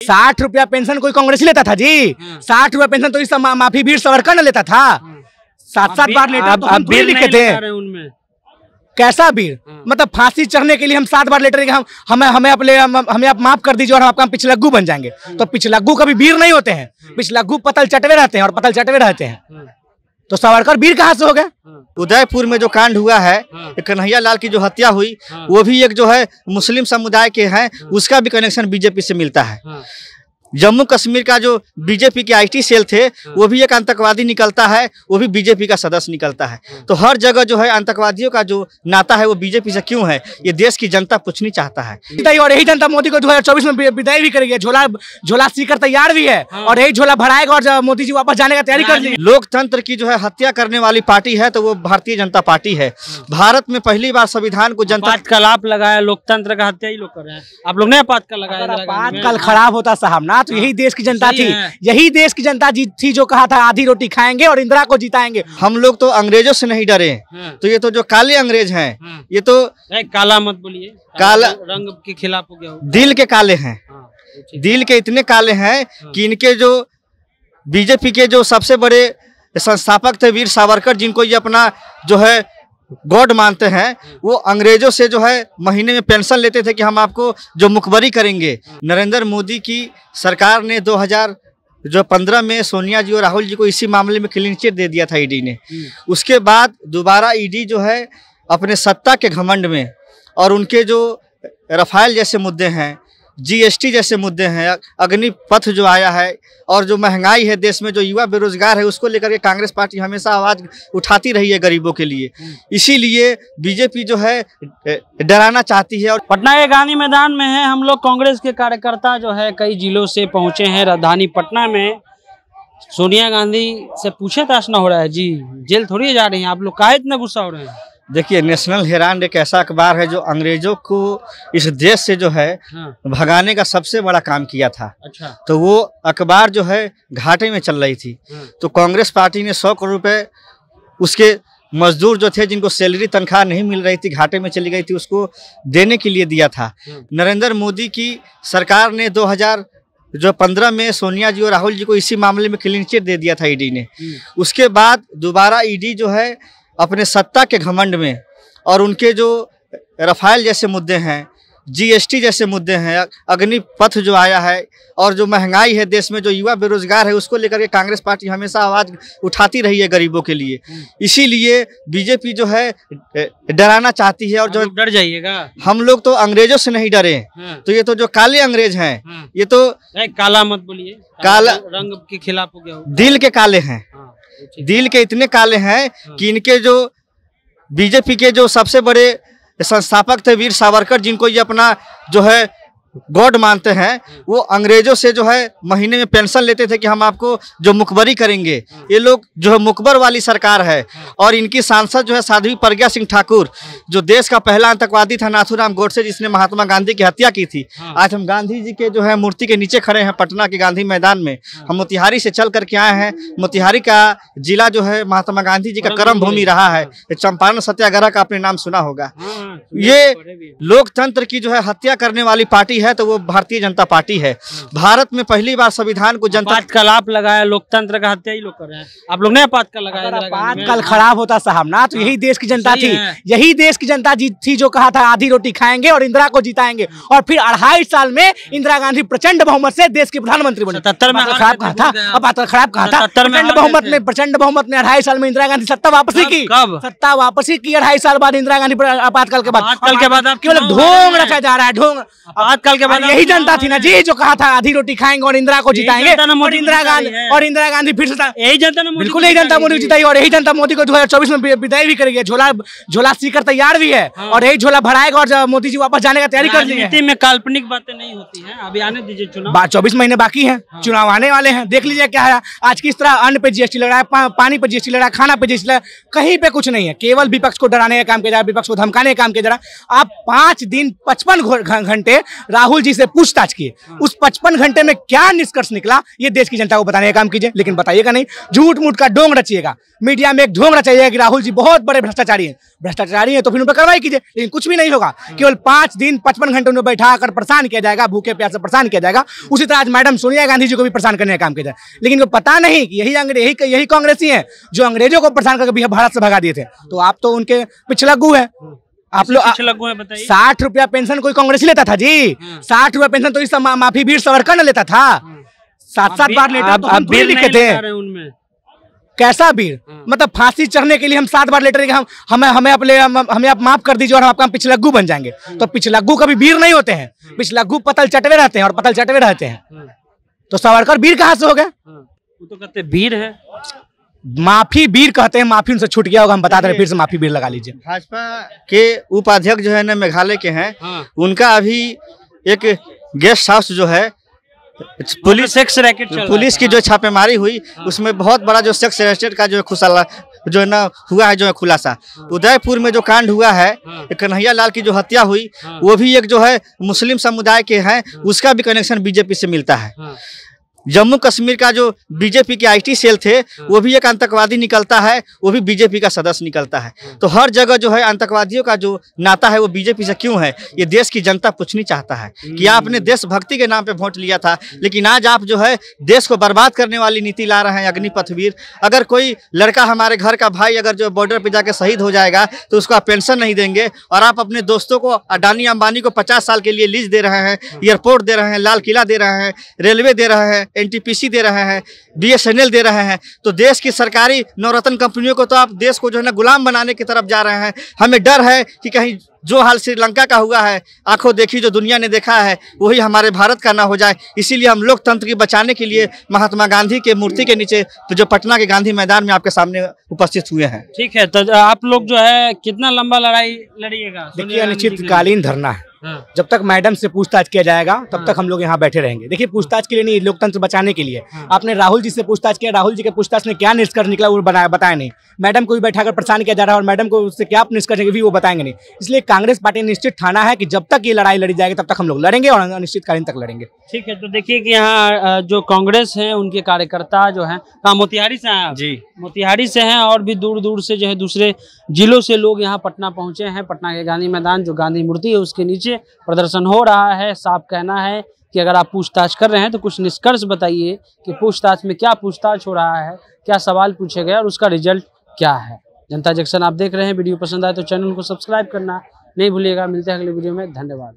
60 रुपया पेंशन कोई कांग्रेस लेता था जी? 60 रुपया पेंशन तो इस माफी वीर सावरकर ने लेता था। 7-7 बार लेटर तो हम बीर लिखे थे उनमें। कैसा बीर? मतलब फांसी चढ़ने के लिए हम 7 बार लेटर हमें आप माफ कर दीजिए और हम आपका पिछलग्गू बन जाएंगे। तो पिछलग्गू कभी बीर नहीं होते हैं, पिछलग्गू पतल चटवे रहते हैं और पतल चटवे रहते हैं। तो सावरकर बीर कहाँ से हो गए? उदयपुर में जो कांड हुआ है, कन्हैया लाल की जो हत्या हुई, वो भी एक जो है मुस्लिम समुदाय के हैं, उसका भी कनेक्शन बीजेपी से मिलता है। जम्मू कश्मीर का जो बीजेपी के आईटी सेल थे, वो भी एक आतंकवादी निकलता है, वो भी बीजेपी का सदस्य निकलता है। तो हर जगह जो है आतंकवादियों का जो नाता है वो बीजेपी से क्यों है, ये देश की जनता पूछनी चाहता है। और यही जनता मोदी को 2024 में विदाई भी करेगी। झोला सीकर तैयार भी है और यही झोला भराएगा और मोदी जी वापस जाने का तैयारी कर ली। लोकतंत्र की जो है हत्या करने वाली पार्टी है तो वो भारतीय जनता पार्टी है। भारत में पहली बार संविधान को जनता का लाभ लगाया, लोकतंत्र का हत्या ही लोग कर रहे हैं। आप लोग ने आपातकाल लगाया, आपातकाल खराब होता साहब ना, तो यही देश की जनता थी, यही देश की जनता थी जो कहा था आधी रोटी खाएंगे और इंदिरा को जिताएंगे। हम लोग तो अंग्रेजों से नहीं डरे, तो ये तो जो काले अंग्रेज हैं, ये तो काला मत बोलिए, काला रंग के खिलाफ हो गया, दिल के काले हैं। दिल के इतने काले हैं कि इनके जो बीजेपी के जो सबसे बड़े संस्थापक थे वीर सावरकर, जिनको ये अपना जो है गॉड मानते हैं, वो अंग्रेजों से जो है महीने में पेंशन लेते थे कि हम आपको जो मुखबरी करेंगे। नरेंद्र मोदी की सरकार ने 2015 में सोनिया जी और राहुल जी को इसी मामले में क्लीन चिट दे दिया था ईडी ने। उसके बाद दोबारा ईडी जो है अपने सत्ता के घमंड में और उनके जो रफाल जैसे मुद्दे हैं, जीएसटी जैसे मुद्दे हैं, अग्निपथ जो आया है और जो महंगाई है देश में, जो युवा बेरोजगार है, उसको लेकर के कांग्रेस पार्टी हमेशा आवाज उठाती रही है गरीबों के लिए। इसीलिए बीजेपी जो है डराना चाहती है। और पटना के गांधी मैदान में है, हम लोग कांग्रेस के कार्यकर्ता जो है कई जिलों से पहुंचे हैं राजधानी पटना में। सोनिया गांधी से पूछताछ न हो रहा है जी, जेल थोड़ी जा रही है, आप लोग काहे इतना गुस्सा हो रहे हैं? देखिए, नेशनल हेराल्ड एक ऐसा अखबार है जो अंग्रेजों को इस देश से जो है भगाने का सबसे बड़ा काम किया था। अच्छा। तो वो अखबार जो है घाटे में चल रही थी, तो कांग्रेस पार्टी ने 100 करोड़ रुपए उसके मजदूर जो थे, जिनको सैलरी तनख्वाह नहीं मिल रही थी, घाटे में चली गई थी, उसको देने के लिए दिया था। नरेंद्र मोदी की सरकार ने 2015 में सोनिया जी और राहुल जी को इसी मामले में क्लीन चिट दे दिया था ईडी ने। उसके बाद दोबारा ईडी जो है अपने सत्ता के घमंड में और उनके जो रफाल जैसे मुद्दे हैं, जीएसटी जैसे मुद्दे हैं, अग्निपथ जो आया है और जो महंगाई है देश में, जो युवा बेरोजगार है, उसको लेकर के कांग्रेस पार्टी हमेशा आवाज उठाती रही है गरीबों के लिए। इसीलिए बीजेपी जो है डराना चाहती है। और जो डर जाइएगा, हम लोग तो अंग्रेजों से नहीं डरे, तो ये तो जो काले अंग्रेज हैं, ये तो काला मत बोलिए, काला रंग के खिलाफ हो गया, दिल के काले हैं। दिल के इतने काले हैं कि इनके जो बीजेपी के जो सबसे बड़े संस्थापक थे वीर सावरकर, जिनको ये अपना जो है गॉड मानते हैं, वो अंग्रेजों से जो है महीने में पेंशन लेते थे कि हम आपको जो मुखबरी करेंगे। ये लोग जो है मुखबर वाली सरकार है। और इनकी सांसद जो है साध्वी प्रज्ञा सिंह ठाकुर, जो देश का पहला आतंकवादी था नाथूराम गोडसे, जिसने महात्मा गांधी की हत्या की थी। आज हम गांधी जी के जो है मूर्ति के नीचे खड़े हैं पटना के गांधी मैदान में। हम मोतिहारी से चल करके आए हैं। मोतिहारी का जिला जो है महात्मा गांधी जी का कर्म भूमि रहा है। चंपारण सत्याग्रह का आपने नाम सुना होगा। ये लोकतंत्र की जो है हत्या करने वाली पार्टी है तो वो भारतीय जनता पार्टी है। भारत में पहली बार संविधान को जनता का लाभ लगाया, लोकतंत्र का हत्या ही लोग कर रहे हैं। आप लोग ने आपातकाल लगाया, आपातकाल खराब होता साहब ना, तो यही देश की जनता थी, यही देश की जनता थी जो कहा था आधी रोटी खाएंगे और इंदिरा को जिताएंगे। और फिर 2.5 साल में इंदिरा गांधी प्रचंड बहुमत से देश की प्रधानमंत्री बनी। 77 में खराब कहा था, आपातकाल खराब कहा था। प्रचंड बहुमत में 2.5 साल में इंदिरा गांधी सत्ता वापसी की। सत्ता वापसी की 2.5 साल बाद इंदिरा गांधी आपातकाल के बाद केवल ढोंग रचा जा रहा है, ढोंग। आपातकाल के बाद यही जनता थी ना जी जो कहा था आधी रोटी खाएंगे और इंदिरा को जिताएंगे। और इंदिरा गांधी फिर से यही जनता ने बिल्कुल यही जनता मोदी को जिताई। और यही जनता मोदी को 2024 में विदाई भी करेगी। झोला सीकर तैयार भी है और यही झोला भराएगा और मोदी जी वापस जाने का तैयारी कर ली है। राजनीति में काल्पनिक बातें नहीं होती हैं। अभी आने दीजिए चुनाव, 24 महीने बाकी है, चुनाव आने वाले हैं। देख लीजिए क्या है आज किस तरह अन्न पे जीएसटी लग रहा है, पानी पे जीएसटी लग रहा है, खाना पे जीएसटी लग रहा है, कहीं पे कुछ नहीं है। केवल विपक्ष को डराने का काम किया जा रहा है, विपक्ष को धमकाने का काम किया जा रहा। आप 5 दिन 55 घंटे राहुल जी से पूछताछ किए, उस 55 घंटे में क्या निष्कर्ष निकला ये देश की जनता को बताने का काम कीजिए, लेकिन बताइएगा नहीं, झूठ मूठ का ढोंग रचिएगा, मीडिया में एक ढोंग रचाइएगा कि राहुल जी बहुत बड़े भ्रष्टाचारी हैं। भ्रष्टाचारी हैं तो फिर उन पर कार्रवाई कीजिए, लेकिन कुछ भी नहीं होगा। केवल 5 दिन 55 घंटे उन्हें बैठा कर परेशान किया जाएगा, भूखे प्यासे परेशान किया जाएगा। उसी तरह आज मैडम सोनिया गांधी जी को भी परेशान करने का काम किया जाए, लेकिन को पता नहीं कि यही कांग्रेसी हैं जो अंग्रेजों को परेशान करके भारत से भगा दिए थे। तो आप तो उनके पिछलग्गू है। आप लोग 60 रुपया पेंशन कोई कांग्रेसी लेता था जी? 60 रुपया पेंशन तो इस माफी वीर सावरकर ने लेता था। 7-7 बार लेटर तो हम बीर लिखे थे। कैसा बीर? मतलब फांसी चढ़ने के लिए हम 7 बार लेटर लिखे, हमें आप माफ कर दीजिए और हम आपका पिछलग्गू बन जाएंगे। तो पिछलग्गू कभी बीर नहीं होते हैं, पिछलग्गू पतल चटवे रहते हैं और पतल चटवे रहते हैं। तो सावरकर बीर कहाँ से हो गए? वो तो कहते वीर है, माफी वीर कहते हैं, माफी उनसे छूट गया होगा, हम बता दे रहे, फिर से माफी वीर लगा लीजिए। भाजपा के उपाध्यक्ष जो है ना मेघालय के हैं, उनका अभी एक गेस्ट हाउस जो है पुलिस की जो छापेमारी हुई उसमें बहुत बड़ा जो सेक्स रजिस्टर का जो खुलासा जो है ना हुआ है, जो है खुलासा। उदयपुर में जो कांड हुआ है, कन्हैया लाल की जो हत्या हुई, वो भी एक जो है मुस्लिम समुदाय के हैं, उसका भी कनेक्शन बीजेपी से मिलता है। जम्मू कश्मीर का जो बीजेपी के आईटी सेल थे, वो भी एक आतंकवादी निकलता है, वो भी बीजेपी का सदस्य निकलता है। तो हर जगह जो है आतंकवादियों का जो नाता है वो बीजेपी से क्यों है, ये देश की जनता पूछनी चाहता है कि आपने देशभक्ति के नाम पे वोट लिया था, लेकिन आज आप जो है देश को बर्बाद करने वाली नीति ला रहे हैं, अग्निपथ वीर। अगर कोई लड़का हमारे घर का भाई अगर जो बॉर्डर पर जाकर शहीद हो जाएगा तो उसको आप पेंशन नहीं देंगे, और आप अपने दोस्तों को अडानी अंबानी को 50 साल के लिए लीज दे रहे हैं, एयरपोर्ट दे रहे हैं, लाल किला दे रहे हैं, रेलवे दे रहे हैं, एनटीपीसी दे रहे हैं, बीएसएनएल दे रहे हैं। तो देश की सरकारी नवरत्न कंपनियों को तो आप देश को जो है ना गुलाम बनाने की तरफ जा रहे हैं। हमें डर है कि कहीं जो हाल श्रीलंका का हुआ है, आंखों देखी जो दुनिया ने देखा है, वही हमारे भारत का ना हो जाए। इसीलिए हम लोकतंत्र की बचाने के लिए महात्मा गांधी के मूर्ति के नीचे तो जो पटना के गांधी मैदान में आपके सामने उपस्थित हुए हैं। ठीक है, तो आप लोग जो है कितना लंबा लड़ाई लड़िएगा? देखिए, अनिश्चितकालीन धरना है। जब तक मैडम से पूछताछ किया जाएगा तब तक हम लोग यहाँ बैठे रहेंगे। देखिए, पूछताछ के लिए नहीं, लोकतंत्र बचाने के लिए। आपने राहुल जी से पूछताछ किया, राहुल जी के पूछताछ में क्या निष्कर्ष निकला वो बताया नहीं। मैडम को भी बैठाकर परेशान किया जा रहा है और मैडम को उससे क्या निष्कर्ष भी वो बताएंगे नहीं। इसलिए कांग्रेस पार्टी निश्चित ठाना है कि जब तक ये लड़ाई लड़ी जाएगी तब तक हम लोग लड़ेंगे और अनिश्चितकालीन तक लड़ेंगे। ठीक है, तो देखिए कि यहाँ जो कांग्रेस है उनके कार्यकर्ता जो है मोतिहारी से हैं जी, मोतिहारी से हैं, और भी दूर दूर से जो है दूसरे जिलों से लोग यहाँ पटना पहुंचे हैं। पटना के गांधी मैदान जो गांधी मूर्ति है उसके नीचे प्रदर्शन हो रहा है। साफ कहना है कि अगर आप पूछताछ कर रहे हैं तो कुछ निष्कर्ष बताइए कि पूछताछ में क्या पूछताछ हो रहा है, क्या सवाल पूछे गए और उसका रिजल्ट क्या है। जनता जंक्शन आप देख रहे हैं। वीडियो पसंद आए तो चैनल को सब्सक्राइब करना नहीं भूलिएगा। मिलते हैं अगले वीडियो में। धन्यवाद।